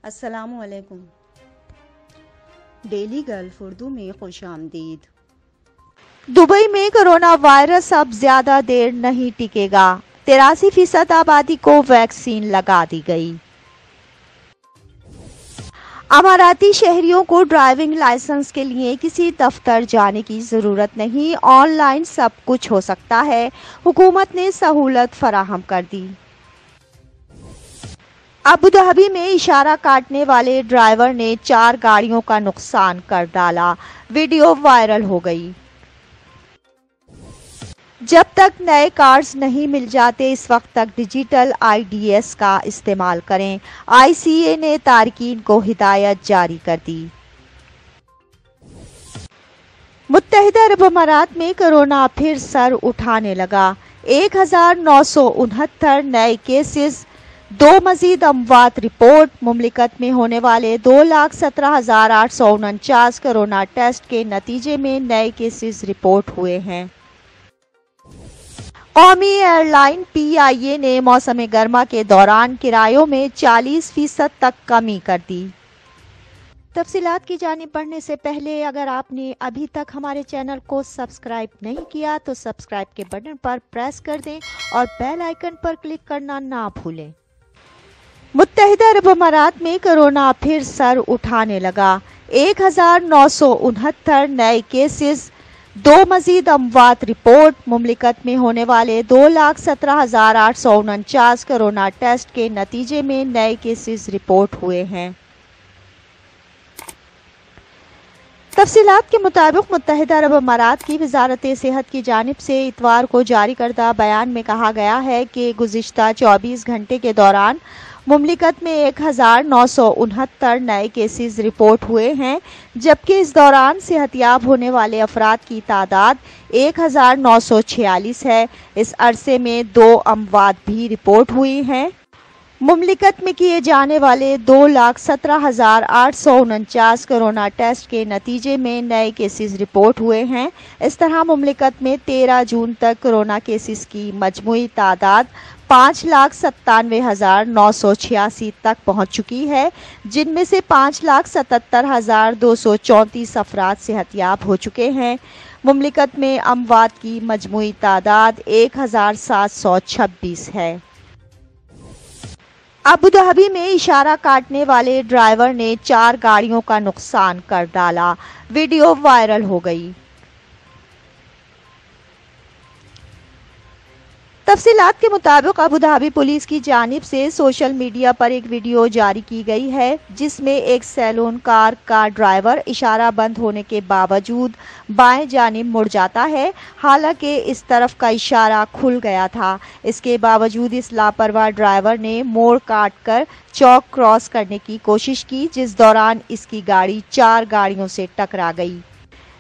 السلام علیکم۔ Daily golf Urdu میں خوش آمدید۔ دبئی میں کرونا وائرس اب زیادہ دیر نہیں ٹکے گا، 83% آبادی کو ویکسین لگا دی گئی۔ اماراتی شہریوں کو ڈرائیونگ لائسنس کے لیے کسی دفتر جانے کی ضرورت نہیں، آن لائن سب کچھ ہو سکتا ہے، حکومت نے سہولت فراہم کر دی۔ ابوظہبی میں اشارہ کاٹنے والے ڈرائیور نے 4 گاڑیوں کا نقصان کر ڈالا، ویڈیو وائرل ہو گئی۔ جب تک نئے کارڈز نہیں مل جاتے اس وقت تک ڈیجیٹل IDS کا استعمال کریں، ICA نے تارکین کو ہدایت جاری کر دی۔ متحدہ عرب امارات میں کرونا پھر سر اٹھانے لگا، 1969 نئے کیسز، 2 مزید اموات رپورٹ۔ مملکت میں ہونے والے 2,17,849 کرونا ٹیسٹ کے نتیجے میں نئے کیسز رپورٹ ہوئے ہیں۔ قومی ایئر لائن PIA نے موسم گرما کے دوران کرایوں میں 40% تک کمی کر دی۔ تفصیلات کی جانب بڑھنے سے پہلے اگر آپ نے ابھی تک ہمارے چینل کو سبسکرائب نہیں کیا تو سبسکرائب کے بٹن پر پریس کر دیں اور بیل آئیکن پر کلک کرنا نہ بھولیں۔ متحدہ عرب امارات میں کرونا پھر سر اٹھانے لگا، 1969 نئے کیسز، 2 مزید اموات رپورٹ۔ مملکت میں ہونے والے 2,17,849 کرونا ٹیسٹ کے نتیجے میں نئے کیسز رپورٹ ہوئے ہیں۔ تفصیلات کے مطابق متحدہ عرب امارات کی وزارت صحت کی جانب سے اتوار کو جاری کردہ بیان میں کہا گیا ہے کہ گزشتہ 24 گھنٹے کے دوران مملکت میں 1969 نئے کیسز رپورٹ ہوئے ہیں، جبکہ اس دوران صحت یاب ہونے والے افراد کی تعداد 1946 ہے۔ اس عرصے میں 2 اموات بھی رپورٹ ہوئی ہیں۔ مملکت میں کیے جانے والے 2,17,849 کرونا ٹیسٹ کے نتیجے میں نئے کیسز رپورٹ ہوئے ہیں۔ اس طرح مملکت میں 13 جون تک کرونا کیسز کی مجموعی تعداد 5,97,986 تک پہنچ چکی ہے، جن میں سے 5,77,234 افراد صحت یاب ہو چکے ہیں۔ مملکت میں اموات کی مجموعی تعداد 1,726 ہے۔ ابوظہبی میں اشارہ کاٹنے والے ڈرائیور نے 4 گاڑیوں کا نقصان کر ڈالا، ویڈیو وائرل ہو گئی۔ تفصیلات کے مطابق ابوظہبی پولیس کی جانب سے سوشل میڈیا پر ایک ویڈیو جاری کی گئی ہے جس میں ایک سیلون کار کا ڈرائیور اشارہ بند ہونے کے باوجود بائیں جانب مڑ جاتا ہے، حالانکہ اس طرف کا اشارہ کھل گیا تھا۔ اس کے باوجود اس لاپرواہ ڈرائیور نے موڑ کاٹ کر چوک کراس کرنے کی کوشش کی، جس دوران اس کی گاڑی 4 گاڑیوں سے ٹکرا گئی۔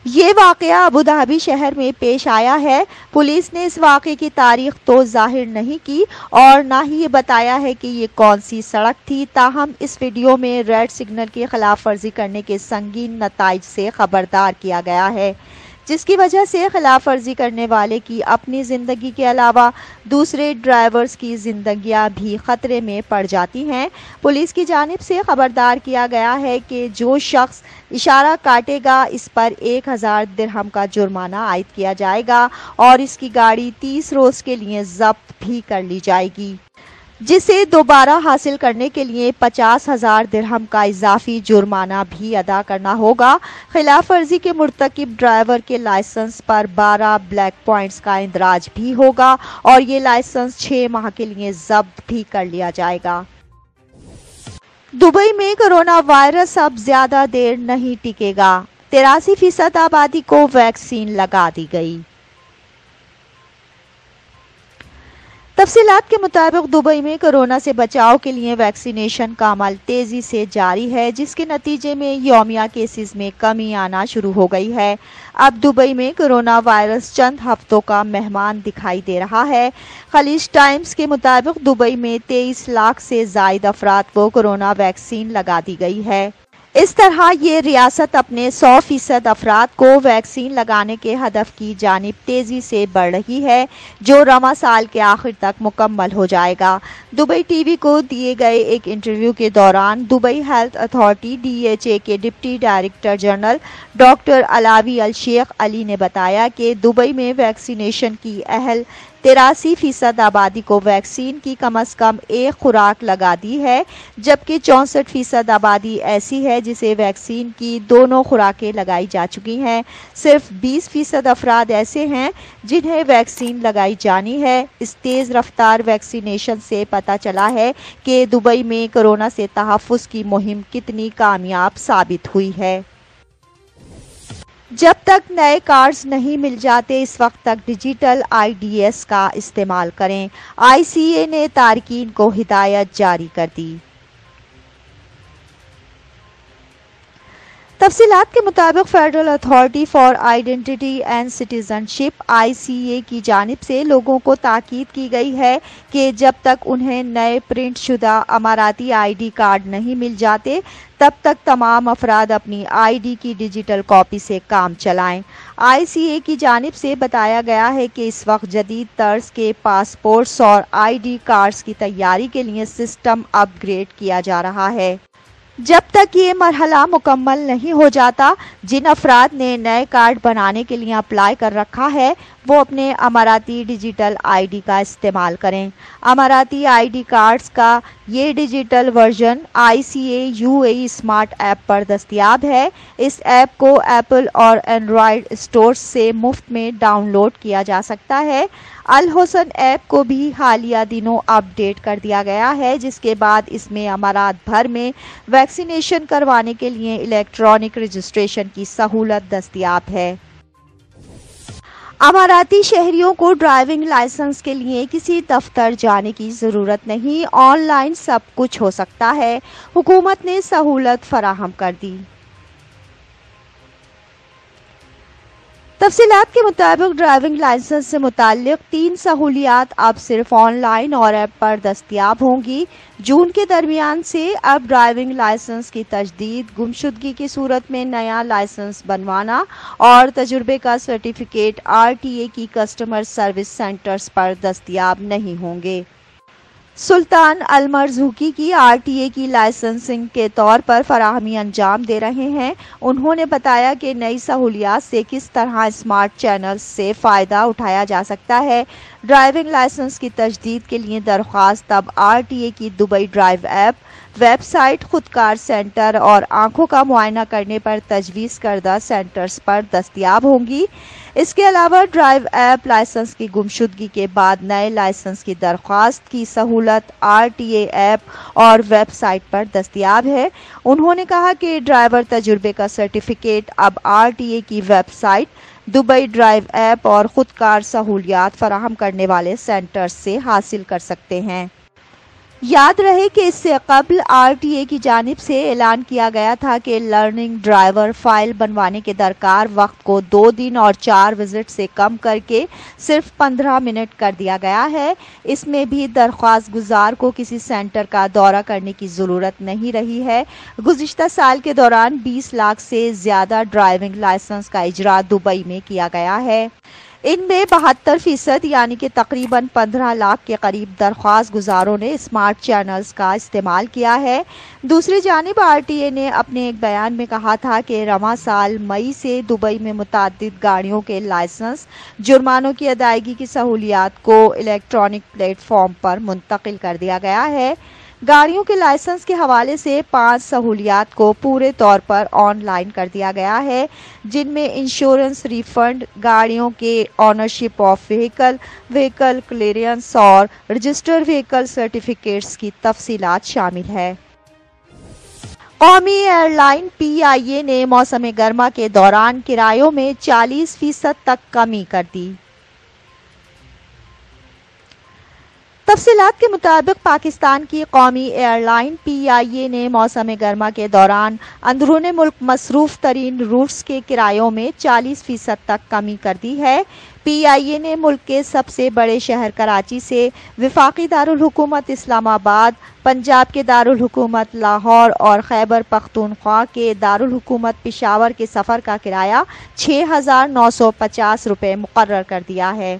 یہ واقعہ ابوظہبی شہر میں پیش آیا ہے۔ پولیس نے اس واقعے کی تاریخ تو ظاہر نہیں کی اور نہ ہی یہ بتایا ہے کہ یہ کون سی سڑک تھی، تاہم اس ویڈیو میں ریڈ سگنل کی خلاف ورزی کرنے کے سنگین نتائج سے خبردار کیا گیا ہے، جس کی وجہ سے خلاف ورزی کرنے والے کی اپنی زندگی کے علاوہ دوسرے ڈرائیورز کی زندگیاں بھی خطرے میں پڑ جاتی ہیں۔ پولیس کی جانب سے خبردار کیا گیا ہے کہ جو شخص اشارہ کاٹے گا اس پر 1,000 درہم کا جرمانہ عائد کیا جائے گا اور اس کی گاڑی 30 روز کے لیے ضبط بھی کر لی جائے گی، جسے دوبارہ حاصل کرنے کے لیے 50,000 درہم کا اضافی جرمانہ بھی ادا کرنا ہوگا۔ خلاف ورزی کے مرتکب ڈرائیور کے لائسنس پر 12 بلیک پوائنٹس کا اندراج بھی ہوگا اور یہ لائسنس 6 ماہ کے لیے ضبط بھی کر لیا جائے گا۔ دبئی میں کرونا وائرس اب زیادہ دیر نہیں ٹکے گا، 83% آبادی کو ویکسین لگا دی گئی۔ تفصیلات کے مطابق دبئی میں کرونا سے بچاؤ کے لیے ویکسینیشن کا عمل تیزی سے جاری ہے، جس کے نتیجے میں یومیہ کیسز میں کمی آنا شروع ہو گئی ہے۔ اب دبئی میں کرونا وائرس چند ہفتوں کا مہمان دکھائی دے رہا ہے۔ خلیج ٹائمز کے مطابق دبئی میں 23 لاکھ سے زائد افراد کو کرونا ویکسین لگا دی گئی ہے۔ اس طرح یہ ریاست اپنے 100% افراد کو ویکسین لگانے کے ہدف کی جانب تیزی سے بڑھ رہی ہے، جو رواں سال کے آخر تک مکمل ہو جائے گا۔ دبئی ٹی وی کو دیے گئے ایک انٹرویو کے دوران دبئی ہیلتھ اتھارٹی DHA کے deputy director general doctor Alawi Alshaikh Ali نے بتایا کہ دبئی میں ویکسینیشن کی اہل 83% آبادی کو ویکسین کی کم از کم ایک خوراک لگا دی ہے، جبکہ 64% آبادی ایسی ہے جسے ویکسین کی دونوں خوراکیں لگائی جا چکی ہیں۔ صرف 20% افراد ایسے ہیں جنہیں ویکسین لگائی جانی ہے۔ اس تیز رفتار ویکسینیشن سے پتہ چلا ہے کہ دبئی میں کورونا سے تحفظ کی مہم کتنی کامیاب ثابت ہوئی ہے۔ جب تک نئے کارڈز نہیں مل جاتے اس وقت تک ڈیجیٹل IDS کا استعمال کریں، ICA نے تارکین کو ہدایت جاری کر دی۔ تفصیلات کے مطابق federal authority for identity and citizen ship ICA کی جانب سے لوگوں کو تاکید کی گئی ہے کہ جب تک انہیں نئے پرنٹ شدہ اماراتی ID کارڈ نہیں مل جاتے تب تک تمام افراد اپنی ID کی ڈیجیٹل کاپی سے کام چلائیں۔ ICA کی جانب سے بتایا گیا ہے کہ اس وقت جدید طرز کے پاسپورٹس اور ID کارڈز کی تیاری کے لیے سسٹم اپ گریڈ کیا جا رہا ہے۔ جب تک یہ مرحلہ مکمل نہیں ہو جاتا، جن افراد نے نئے کارڈ بنانے کے لیے اپلائی کر رکھا ہے وہ اپنے اماراتی ڈیجیٹل ID کا استعمال کریں۔ اماراتی ID کارڈز کا یہ digital version ICA UAE smart app پر دستیاب ہے۔ اس ایپ کو ایپل اور اینڈرائیڈ اسٹورز سے مفت میں ڈاؤن لوڈ کیا جا سکتا ہے۔ الحسن ایپ کو بھی حالیہ دنوں اپ ڈیٹ کر دیا گیا ہے، جس کے بعد اس میں امارات بھر میں ویکسینیشن کروانے کے لیے الیکٹرانک رجسٹریشن کی سہولت دستیاب ہے۔ اماراتی شہریوں کو ڈرائیونگ لائسنس کے لیے کسی دفتر جانے کی ضرورت نہیں، آن لائن سب کچھ ہو سکتا ہے، حکومت نے سہولت فراہم کر دی۔ تفصیلات کے مطابق ڈرائیونگ لائسنس سے متعلق 3 سہولیات اب صرف آن لائن اور ایپ پر دستیاب ہوں گی۔ جون کے درمیان سے اب ڈرائیونگ لائسنس کی تجدید، گمشدگی کی صورت میں نیا لائسنس بنوانا اور تجربے کا سرٹیفکیٹ RTA کی کسٹمر سروس سینٹرز پر دستیاب نہیں ہوں گے۔ سلطان المرزوقی کی RTA کی لائسنسنگ کے طور پر فراہمی انجام دے رہے ہیں۔ انہوں نے بتایا کہ نئی سہولیات سے کس طرح اسمارٹ چینلز سے فائدہ اٹھایا جا سکتا ہے۔ ڈرائیونگ لائسنس کی تجدید کے لیے درخواست اب RTA کی Dubai drive app, website, خودکار سینٹر اور آنکھوں کا معائنہ کرنے پر تجویز کردہ سینٹرز پر دستیاب ہوں گی۔ اس کے علاوہ ڈرائیو ایپ، لائسنس کی گمشدگی کے بعد نئے لائسنس کی درخواست کی سہولت RTA ایپ اور ویب سائٹ پر دستیاب ہے۔ انہوں نے کہا کہ ڈرائیور تجربے کا سرٹیفکیٹ اب RTA کی website, Dubai drive app اور خودکار سہولیات فراہم کرنے والے سینٹرز سے حاصل کر سکتے ہیں۔ یاد رہے کہ اس سے قبل RTA کی جانب سے اعلان کیا گیا تھا کہ لرننگ ڈرائیور فائل بنوانے کے درکار وقت کو 2 دن اور 4 وزٹ سے کم کر کے صرف 15 منٹ کر دیا گیا ہے۔ اس میں بھی درخواست گزار کو کسی سینٹر کا دورہ کرنے کی ضرورت نہیں رہی ہے۔ گزشتہ سال کے دوران 20 لاکھ سے زیادہ ڈرائیونگ لائسنس کا اجرا دبئی میں کیا گیا ہے۔ ان میں 72% یعنی کہ تقریباً 15 لاکھ کے قریب درخواست گزاروں نے اسمارٹ چینلز کا استعمال کیا ہے۔ دوسری جانب RTA نے اپنے ایک بیان میں کہا تھا کہ رواں سال مئی سے دبئی میں متعدد گاڑیوں کے لائسنس، جرمانوں کی ادائیگی کی سہولیات کو الیکٹرانک پلیٹ فارم پر منتقل کر دیا گیا ہے۔ گاڑیوں کے لائسنس کے حوالے سے 5 سہولیات کو پورے طور پر آن لائن کر دیا گیا ہے، جن میں انشورنس ریفنڈ، گاڑیوں کے ownership of vehicle, vehicle clearance اور رجسٹرڈ وہیکل سرٹیفکیٹس کی تفصیلات شامل ہے۔ قومی ایئر لائن PIA نے موسم گرما کے دوران کرایوں میں 40% تک کمی کر دی۔ تفصیلات کے مطابق پاکستان کی قومی ایئر لائن PIA نے موسم گرما کے دوران اندرون ملک مصروف ترین روٹس کے کرایوں میں 40% تک کمی کر دی ہے۔ PIA نے ملک کے سب سے بڑے شہر کراچی سے وفاقی دارالحکومت اسلام آباد، پنجاب کے دارالحکومت لاہور اور خیبر پختونخوا کے دارالحکومت پشاور کے سفر کا کرایہ 6,950 روپے مقرر کر دیا ہے۔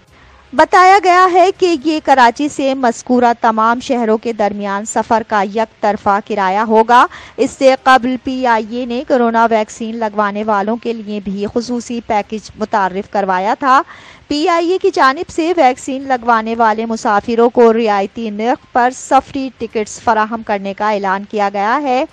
بتایا گیا ہے کہ یہ کراچی سے مذکورہ تمام شہروں کے درمیان سفر کا یک طرفہ کرایہ ہوگا۔ اس سے قبل PIA نے کرونا ویکسین لگوانے والوں کے لیے بھی خصوصی پیکج متعارف کروایا تھا۔ PIA کی جانب سے ویکسین لگوانے والے مسافروں کو رعایتی نرخ پر سفری ٹکٹس فراہم کرنے کا اعلان کیا گیا ہے۔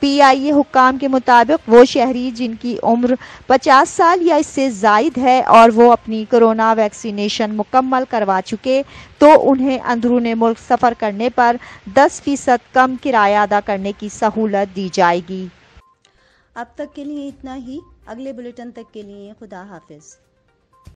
PIA حکام کے مطابق وہ شہری جن کی عمر 50 سال یا اس سے زائد ہے اور وہ اپنی کرونا ویکسینیشن مکمل کروا چکے تو انہیں اندرون ملک سفر کرنے پر 10% کم کرایہ ادا کرنے کی سہولت دی جائے گی۔ اب تک کے لیے اتنا ہی، اگلے بلیٹن تک کے لیے خدا حافظ۔